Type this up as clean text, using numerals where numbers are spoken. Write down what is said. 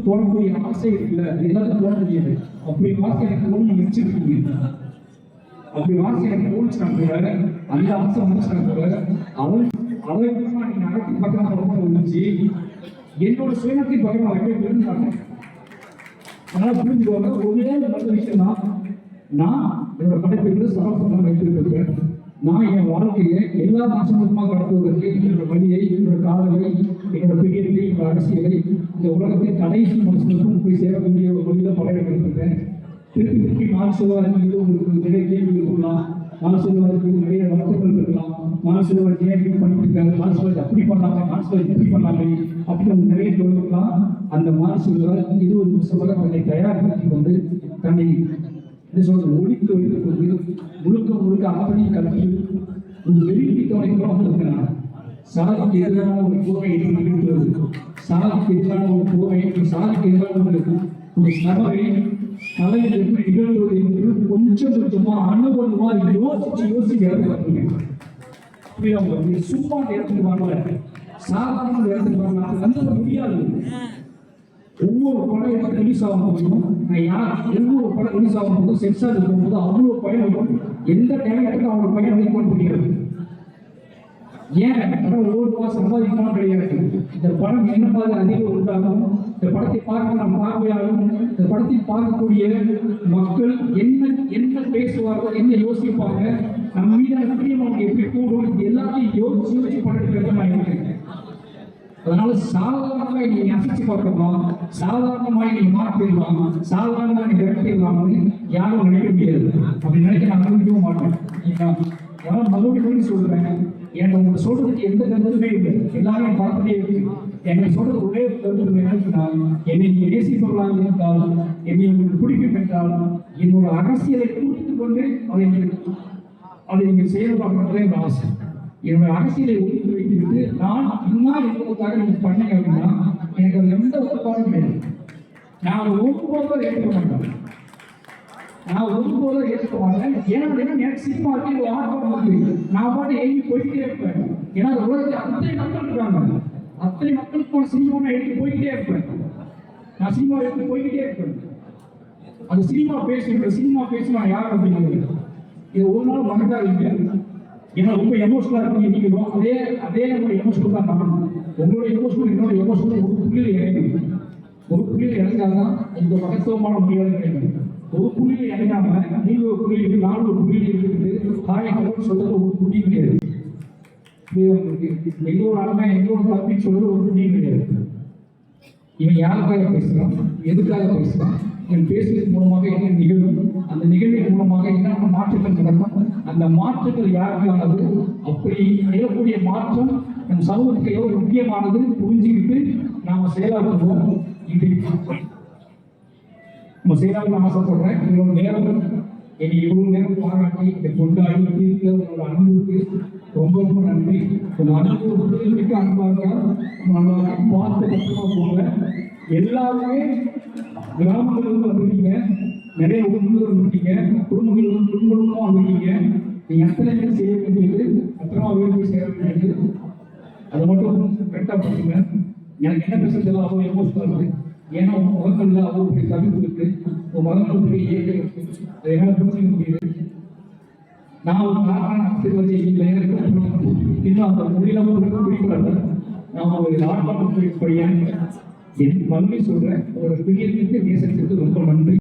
தோணக்கூடிய ஆசை இருக்குல்ல, எல்லாத்தையும் தோண முடியாது. அப்படி ஆசை எனக்கு தோணி வச்சிருக்கீங்க. அப்படி ஆசை எனக்கு தோணுச்சுனா கூட, அந்த ஆசை வந்துச்சுனா கூட அவன் நீங்க நடத்தி பக்கம் ரொம்ப வந்துச்சு. என்னோட சுயநலத்தின் பக்கம் நான் எப்படி விரும்பாங்க. அதனால புரிஞ்சுக்கோங்க, ஒரே நல்ல விஷயம் தான். நான் என்னோட படைப்புக்கு சமர்ப்பணம் வைத்திருக்கிறேன். நான் என் வாழ்க்கையை எல்லா மாசமுமாக நடத்துவதற்கு என்னோட வழியை, என்னோட காதலை, என்னோட பிரியத்தை, என்னோட அரசியலை இந்த உலகத்தின் கடைசி மனுஷனுக்கும் போய் சேரக்கூடிய ஒரு வழியில படையெடுத்திருக்கிறேன். திருப்பி மாசுவாருக்கு இது உங்களுக்கு நிறைய கேள்வி இருக்கலாம். மாசுவாருக்கு நிறைய வழக்குகள் இருக்கலாம். மாசுவார் ஏன் பண்ணிட்டு இருக்காங்க, மாசுவார் அப்படி பண்ணாங்க, மாசுவார் இப்படி பண்ணாங்க அப்படின்னு நிறைய சொல்லிருக்கலாம். அந்த மாசுவார் 20 வருஷமாக தன்னை தயார்படுத்தி கொண்டு தன்னை ஒழித்து வைத்துக் கொண்டு முழுக்க அத்தனையும் கல்வி ஒரு வெளிப்பித்தவனைக்குள்ள வந்திருக்கிறாங்க. சாதிக்கு எதிரான ஒரு போரை நிகழ்த்துவது, சாதிக்கு எதிரான ஒரு போரை, சாதிக்கு எதிரான ஒரு சபை தலையில் எப்படி நிகழ்த்துவது என்று கொஞ்சமா அனுபவமா யோசிச்சு அப்படி அவங்க சும்மா இடத்துக்கு வாங்கல, சாதாரண இடத்துக்கு வாங்க வந்து முடியாது. ஒவ்வொரு படம் எனக்கு ரிலீஸ் ஆகும் போதும் ஒவ்வொரு படம் ரிலீஸ் ஆகும் போதும் சென்சார் இருக்கும்போது அவ்வளோ பயணம் எந்த டேலண்ட்டுக்கும் அவங்களோட பயணம் வைக்க முடியாது. ஏன் படம் ஒவ்வொரு ரூபா சம்பாதிக்கலாம் கிடையாது. இந்த படம் என்ன மாதிரி அதிகம் உண்டாகும், இந்த படத்தை பார்க்க நம்ம பார்வையாகும், இந்த படத்தை பார்க்கக்கூடிய மக்கள் என்ன பேசுவார்கள், என்ன யோசிப்பாங்க, நம்ம மீதான பிரியம் அவங்க எப்படி கூடும், இது எல்லாத்தையும் யோசிச்சு படத்துக்கு நான் இருக்கேன். அதனால சாதாரணமாக நீங்க அசைச்சு பார்க்கலாம், சாதாரணமாக நீங்க மாற்றிடலாம், சாதாரணமாக நீங்க விரட்டிடலாம்னு யாரும் நினைக்க முடியாது. அப்படி நினைக்க நான் அனுமதிக்கவும் மாட்டேன். ஏன்னா மறுபடியும் சொல்றேன், எனக்கு உங்களை சொல்றதுக்கு எந்த கருத்துமே இல்லை. எல்லாரும் என் படத்திலே இருக்கு. எனக்கு சொல்றது ஒரே கருத்து என்னன்னா, என்னை நீங்க நேசிப்பவர்களாக இருந்தால், என்னை உங்களுக்கு பிடிக்கும் என்றால், என்னோட அரசியலை கூட்டிட்டு கொண்டு அதை நீங்கள் செய்யறதாக என் ஆசை. என்னோட அரசியலை ஒதுக்கி வைத்துவிட்டு நான் இன்னும் என்பதற்காக நீங்க பண்ணீங்க அப்படின்னா எனக்கு அது எந்த உடன்பாடும் கிடையாது. நான் ஒருபோதும் ஏற்றுக்க மாட்டேன். ஏன்னா எனக்கு சினிமா ஆர்வம் இருக்கு. நான் பாட்டு எழுதி போய்கிட்டே இருப்பேன். ஏன்னா உலகத்தில் அத்தனை மக்கள் இருக்காங்க, அத்தனை மக்களுக்கு சினிமா எழுதி போய்கிட்டே இருப்பேன். நான் சினிமா எடுத்து போய்கிட்டே இருப்பேன். அந்த சினிமா பேசி நான் யார் அப்படின்னு இது ஒரு நாள் மறக்காது இல்லை. ஏன்னா ரொம்ப எமோஷனலா இருக்கு நீங்களும் அதே நம்மளோட எமோஷனல் தான் பண்ணணும். உங்களோட எமோஷனல் என்னோட எமோஷனல் ஒரு புள்ளியில் இறங்காதான் இந்த மகத்துவமான முடியாது கிடைக்கும். ஒரு புள்ளியில் இறங்காம நீங்க ஒரு புள்ளியில் நாலு ஒரு புள்ளியில் இருக்குது தாயகம் சொல்றது ஒரு புள்ளி கிடையாது. எங்களோட அருமை எங்களோட தப்பின்னு சொல்றது ஒரு புள்ளி கிடையாது. இவன் யாருக்காக பேசுறான், எதுக்காக பேசுறான், இவன் பேசுவதன் மூலமாக என்ன நிகழும், அந்த நிகழ்வின் மூலமாக என்னென்ன மாற்றங்கள் நடக்கும், அந்த மாற்றங்கள் யாருக்கானது, அப்படி நிகழக்கூடிய மாற்றம் நம் சமூகத்துக்கு எவ்வளவு முக்கியமானது புரிஞ்சுக்கிட்டு நாம செயலாற்றுவோம். இது நம்ம செயலாற்ற ஆசைப்படுறேன். உங்களோட நேரம் என்னை இவ்வளவு நேரம் பாராட்டி இதை கொண்டாடி தீர்க்க உங்களோட அன்புக்கு ரொம்ப ரொம்ப நன்றி. உங்க அன்பு மிக்க அன்பாக நம்ம பார்த்து கஷ்டமா போங்க. எல்லாருமே கிராமங்களிலிருந்து வந்துருக்கீங்க, நிறைய ஊர்கள் வந்துருக்கீங்க, குடும்பங்களும் வந்துருக்கீங்க. நீங்க எத்தனை பேர் செய்ய வேண்டியது, அத்தனை பேர் செய்ய வேண்டியது, அதை மட்டும் கரெக்டாக பண்ணுங்க. எனக்கு என்ன பேசுறது அவ்வளோ எமோஷனல் இருக்கு. ஏன்னா உங்க முகங்கள்ல அவ்வளோ பெரிய தவிப்பு இருக்கு, உங்க முகங்கள் பெரிய இயக்கம் இருக்கு. அதை என்னால் புரிஞ்சுக்க முடியுது. நான் ஒரு நாட்டான ஆசீர்வாதி இல்லை, இன்னும் அந்த முடியலாம பிடிக்கிறாங்க. நான் ஒரு ஆட்டம் பையன் என் மறுபடியும் சொல்றேன், ஒரு பிரியத்திற்கு நேசத்திற்கு ரொம்ப நன்றி.